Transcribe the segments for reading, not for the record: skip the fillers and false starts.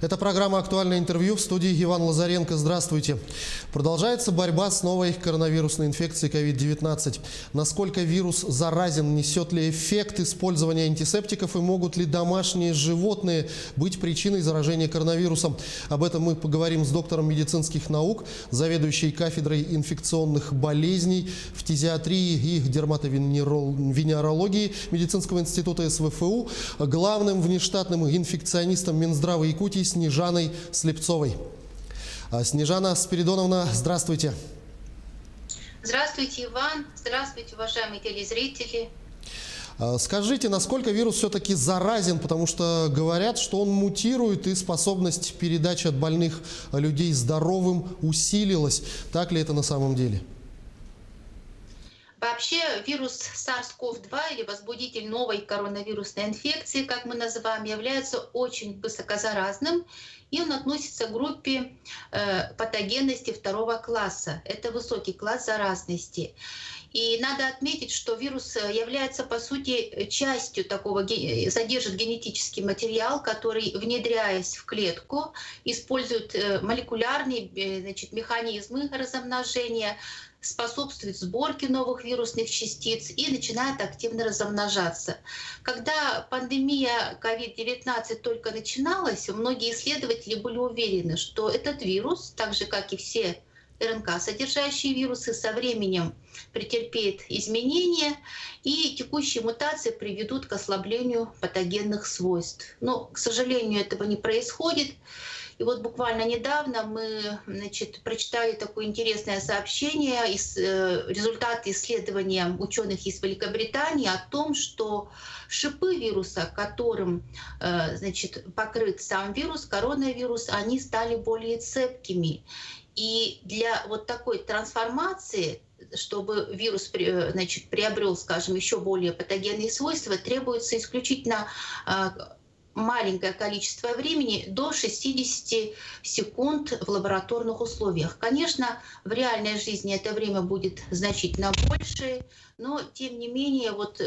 Это программа «Актуальное интервью», в студии Иван Лазаренко. Здравствуйте. Продолжается борьба с новой коронавирусной инфекцией COVID-19. Насколько вирус заразен, несет ли эффект использования антисептиков и могут ли домашние животные быть причиной заражения коронавирусом? Об этом мы поговорим с доктором медицинских наук, заведующей кафедрой инфекционных болезней, фтизиатрии и дерматовенерологии Медицинского института СВФУ, главным внештатным инфекционистом Минздрава Якутии Снежаной Слепцовой. Снежана Спиридоновна, здравствуйте. Здравствуйте, Иван. Здравствуйте, уважаемые телезрители. Скажите, насколько вирус все-таки заразен, потому что говорят, что он мутирует и способность передачи от больных людей здоровым усилилась. Так ли это на самом деле? Вообще вирус SARS-CoV-2 или возбудитель новой коронавирусной инфекции, как мы называем, является очень высокозаразным, и он относится к группе патогенности второго класса. Это высокий класс заразности. И надо отметить, что вирус является, по сути, частью такого, содержит генетический материал, который, внедряясь в клетку, использует молекулярные, механизмы размножения, способствует сборке новых вирусных частиц и начинает активно размножаться. Когда пандемия COVID-19 только начиналась, многие исследователи были уверены, что этот вирус, так же как и все РНК, содержащие вирусы, со временем претерпеет изменения, и текущие мутации приведут к ослаблению патогенных свойств. Но, к сожалению, этого не происходит. И вот буквально недавно мы прочитали такое интересное сообщение, результаты исследования ученых из Великобритании о том, что шипы вируса, которым покрыт сам вирус, коронавирус, они стали более цепкими. И для вот такой трансформации, чтобы вирус приобрел, скажем, еще более патогенные свойства, требуется исключительно маленькое количество времени, до 60 секунд в лабораторных условиях. Конечно, в реальной жизни это время будет значительно больше, но тем не менее вот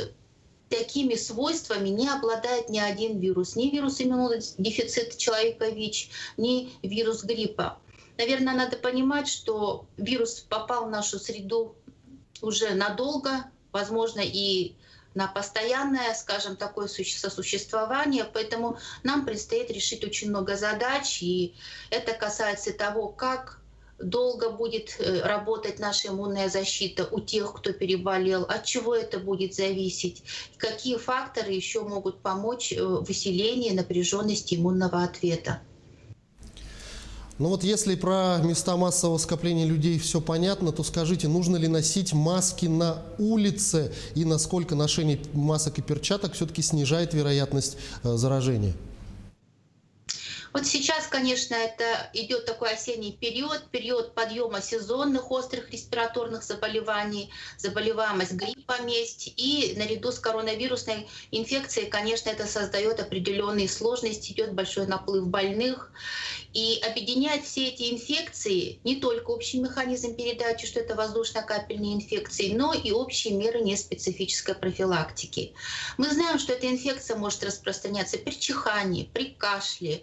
такими свойствами не обладает ни один вирус. Ни вирус иммунодефицита человека ВИЧ, ни вирус гриппа. Наверное, надо понимать, что вирус попал в нашу среду уже надолго, возможно, и на постоянное, скажем, такое сосуществование. Поэтому нам предстоит решить очень много задач. И это касается того, как долго будет работать наша иммунная защита у тех, кто переболел, от чего это будет зависеть, какие факторы еще могут помочь в усилении напряженности иммунного ответа. Ну вот если про места массового скопления людей все понятно, то скажите, нужно ли носить маски на улице и насколько ношение масок и перчаток все-таки снижает вероятность заражения? Вот сейчас, конечно, это идет такой осенний период подъема сезонных острых респираторных заболеваний, заболеваемость гриппом есть. И наряду с коронавирусной инфекцией, конечно, это создает определенные сложности, идет большой наплыв больных. И объединять все эти инфекции, не только общий механизм передачи, что это воздушно-капельные инфекции, но и общие меры неспецифической профилактики. Мы знаем, что эта инфекция может распространяться при чихании, при кашле,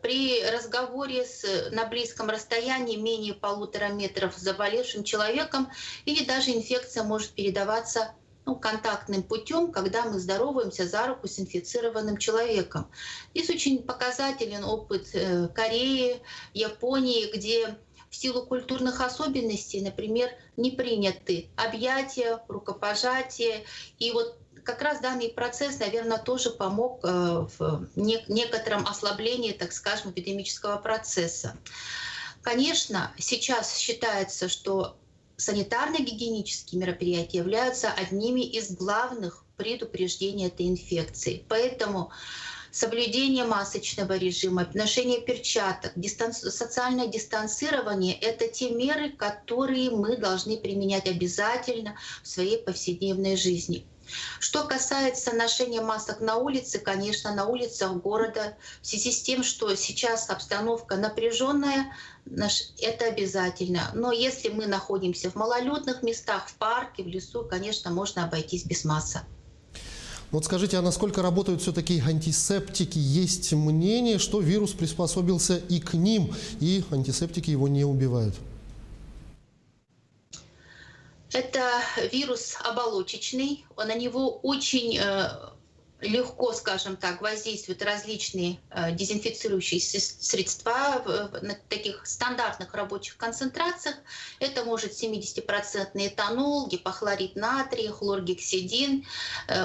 при разговоре на близком расстоянии менее 1,5 метров с заболевшим человеком, или даже инфекция может передаваться контактным путем, когда мы здороваемся за руку с инфицированным человеком. Здесь очень показателен опыт Кореи, Японии, где в силу культурных особенностей, например, не приняты объятия, рукопожатия. И вот как раз данный процесс, наверное, тоже помог в некотором ослаблении, так скажем, эпидемического процесса. Конечно, сейчас считается, что санитарно-гигиенические мероприятия являются одними из главных предупреждений этой инфекции. Поэтому соблюдение масочного режима, ношение перчаток, социальное дистанцирование — это те меры, которые мы должны применять обязательно в своей повседневной жизни. Что касается ношения масок на улице, конечно, на улицах города, в связи с тем, что сейчас обстановка напряженная, это обязательно. Но если мы находимся в малолюдных местах, в парке, в лесу, конечно, можно обойтись без масок. Вот скажите, а насколько работают все-таки антисептики? Есть мнение, что вирус приспособился и к ним, и антисептики его не убивают. Это вирус оболочечный, на него очень легко, скажем так, воздействуют различные дезинфицирующие средства на таких стандартных рабочих концентрациях. Это может 70% этанол, гипохлорид натрия, хлоргексидин.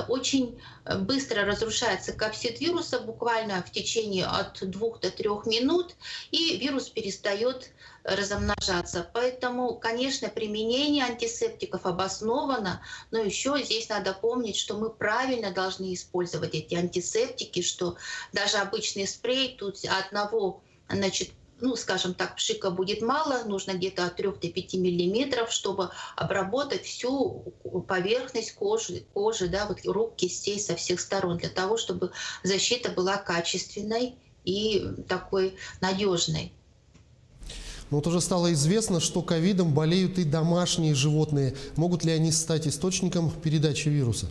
Очень быстро разрушается капсид вируса, буквально в течение от 2 до 3 минут, и вирус перестает размножаться. Поэтому, конечно, применение антисептиков обосновано, но еще здесь надо помнить, что мы правильно должны использовать эти антисептики, что даже обычный спрей тут одного, значит, ну, скажем так, пшика будет мало, нужно где-то от 3 до 5 миллиметров, чтобы обработать всю поверхность кожи, да, вот рук, кистей со всех сторон, для того, чтобы защита была качественной и такой надежной. Но вот уже стало известно, что ковидом болеют и домашние животные. Могут ли они стать источником передачи вируса?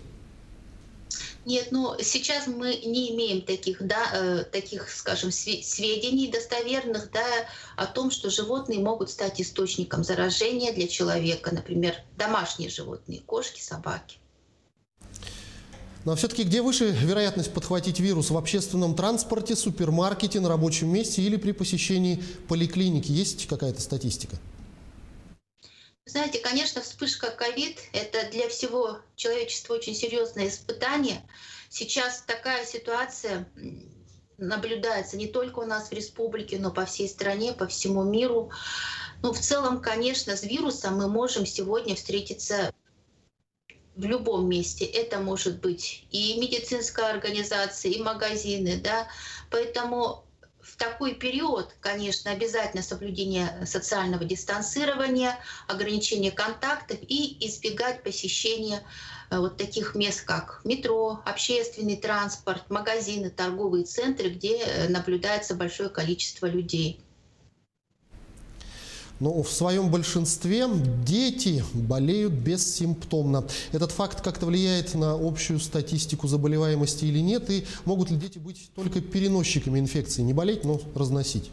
Нет, ну сейчас мы не имеем таких, да, таких, скажем, сведений достоверных, да, о том, что животные могут стать источником заражения для человека, например, домашние животные, кошки, собаки. Но все-таки где выше вероятность подхватить вирус? В общественном транспорте, супермаркете, на рабочем месте или при посещении поликлиники? Есть какая-то статистика? Знаете, конечно, вспышка ковид – это для всего человечества очень серьезное испытание. Сейчас такая ситуация наблюдается не только у нас в республике, но по всей стране, по всему миру. Ну, в целом, конечно, с вирусом мы можем сегодня встретиться в любом месте. Это может быть и медицинская организация, и магазины, да. Поэтому в такой период, конечно, обязательно соблюдение социального дистанцирования, ограничение контактов и избегать посещения вот таких мест, как метро, общественный транспорт, магазины, торговые центры, где наблюдается большое количество людей. Но в своем большинстве дети болеют бессимптомно. Этот факт как-то влияет на общую статистику заболеваемости или нет? И могут ли дети быть только переносчиками инфекции? Не болеть, но разносить?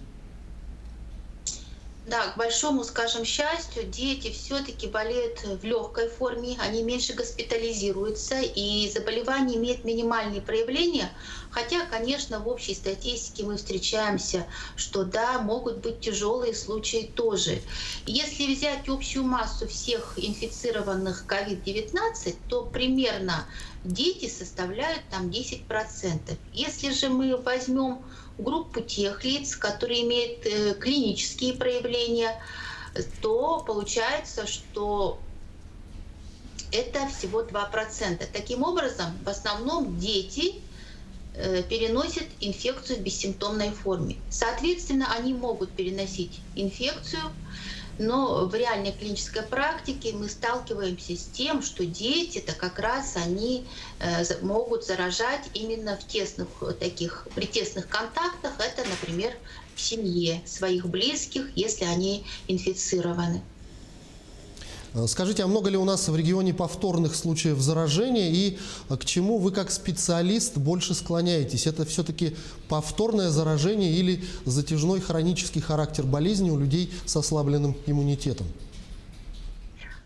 Да, к большому, скажем, счастью, дети все-таки болеют в легкой форме, они меньше госпитализируются, и заболевание имеет минимальные проявления. Хотя, конечно, в общей статистике мы встречаемся, что да, могут быть тяжелые случаи тоже. Если взять общую массу всех инфицированных COVID-19, то примерно дети составляют там 10%. Если же мы возьмем группу тех лиц, которые имеют клинические проявления, то получается, что это всего 2%. Таким образом, в основном дети переносят инфекцию в бессимптомной форме. Соответственно, они могут переносить инфекцию, но в реальной клинической практике мы сталкиваемся с тем, что дети-то как раз они могут заражать именно в при тесных контактах. Это, например, в семье своих близких, если они инфицированы. Скажите, а много ли у нас в регионе повторных случаев заражения и к чему вы как специалист больше склоняетесь? Это все-таки повторное заражение или затяжной хронический характер болезни у людей с ослабленным иммунитетом?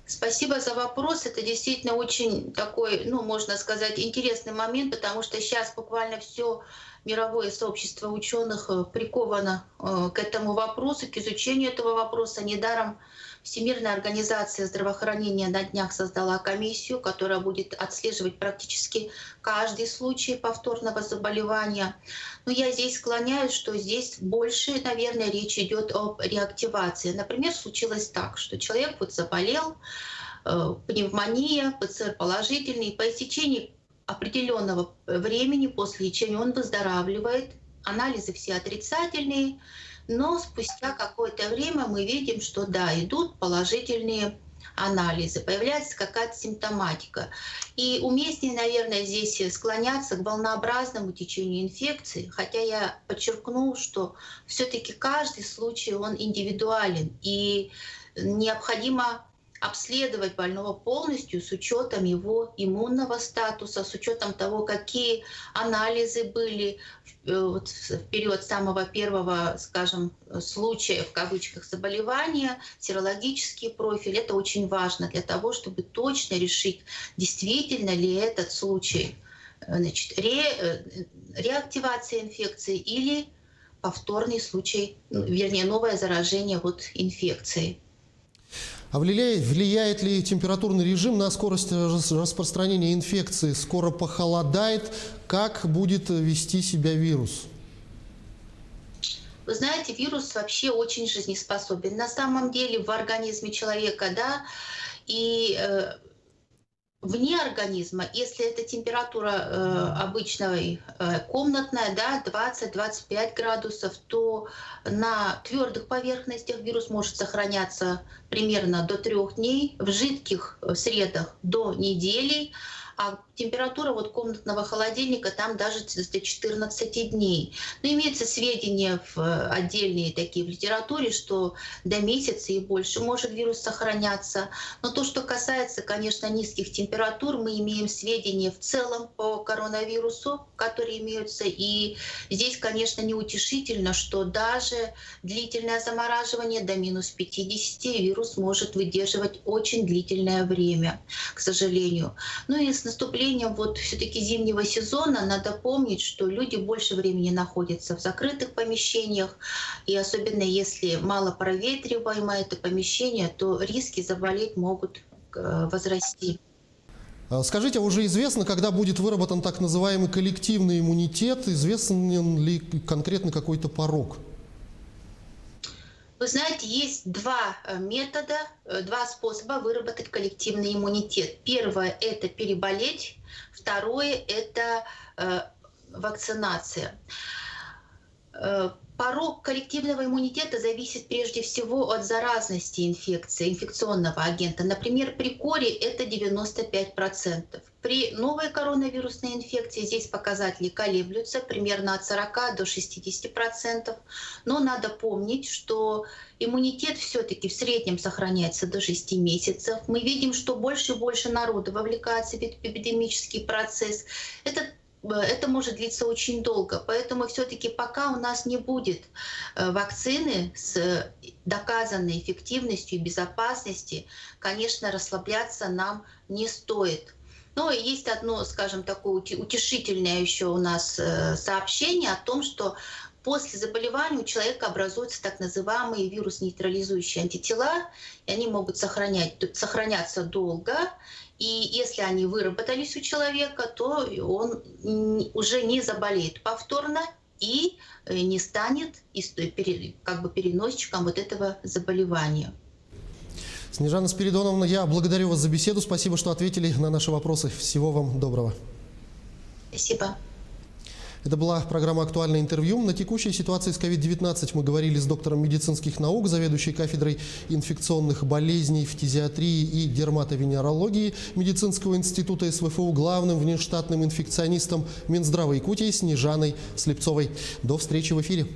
Спасибо за вопрос. Это действительно очень такой, ну, можно сказать, интересный момент, потому что сейчас буквально все мировое сообщество ученых приковано к этому вопросу, к изучению этого вопроса. Недаром Всемирная организация здравоохранения на днях создала комиссию, которая будет отслеживать практически каждый случай повторного заболевания. Но я здесь склоняюсь, что здесь больше, наверное, речь идет об реактивации. Например, случилось так, что человек вот заболел, пневмония, ПЦР положительный, по истечении определенного времени после лечения он выздоравливает, анализы все отрицательные, но спустя какое-то время мы видим, что да, идут положительные анализы, появляется какая-то симптоматика. И уместнее, наверное, здесь склоняться к волнообразному течению инфекции, хотя я подчеркну, что все-таки каждый случай, он индивидуален, и необходимо обследовать больного полностью с учетом его иммунного статуса, с учетом того, какие анализы были вот в период самого первого, скажем, случая, в кавычках, заболевания, серологический профиль. Это очень важно для того, чтобы точно решить, действительно ли этот случай, значит, реактивация инфекции или повторный случай, вернее, новое заражение вот инфекцией. А влияет ли температурный режим на скорость распространения инфекции? Скоро похолодает. Как будет вести себя вирус? Вы знаете, вирус вообще очень жизнеспособен. На самом деле в организме человека, да, и вне организма, если это температура обычная комнатная, да, 20-25 градусов, то на твердых поверхностях вирус может сохраняться примерно до 3 дней, в жидких средах до недели, а температура вот комнатного холодильника там даже до 14 дней. Но имеются сведения отдельные такие в литературе, что до месяца и больше может вирус сохраняться. Но то, что касается, конечно, низких температур, мы имеем сведения в целом по коронавирусу, которые имеются. И здесь, конечно, неутешительно, что даже длительное замораживание до минус 50 вирус может выдерживать очень длительное время, к сожалению. Ну и с наступлением вот все-таки зимнего сезона надо помнить, что люди больше времени находятся в закрытых помещениях, и особенно если мало проветриваемое это помещение, то риски заболеть могут возрасти. Скажите, а уже известно, когда будет выработан так называемый коллективный иммунитет? Известен ли конкретно какой-то порог? Вы знаете, есть два метода, два способа выработать коллективный иммунитет. Первое – это переболеть, второе – это вакцинация. Порог коллективного иммунитета зависит прежде всего от заразности инфекции, инфекционного агента. Например, при коре это 95%. При новой коронавирусной инфекции здесь показатели колеблются примерно от 40 до 60%. Но надо помнить, что иммунитет все-таки в среднем сохраняется до 6 месяцев. Мы видим, что больше и больше народу вовлекается в эпидемический процесс. Это может длиться очень долго, поэтому все-таки пока у нас не будет вакцины с доказанной эффективностью и безопасностью, конечно, расслабляться нам не стоит. Но есть одно, скажем, такое утешительное еще у нас сообщение о том, что после заболевания у человека образуются так называемые вирус-нейтрализующие антитела, и они могут сохраняться долго. И если они выработались у человека, то он уже не заболеет повторно и не станет как бы переносчиком вот этого заболевания. Снежана Спиридоновна, я благодарю вас за беседу. Спасибо, что ответили на наши вопросы. Всего вам доброго. Спасибо. Это была программа «Актуальное интервью». На текущей ситуации с COVID-19 мы говорили с доктором медицинских наук, заведующей кафедрой инфекционных болезней, фтизиатрии и дерматовенерологии Медицинского института СВФУ, главным внештатным инфекционистом Минздрава Якутии Снежаной Слепцовой. До встречи в эфире.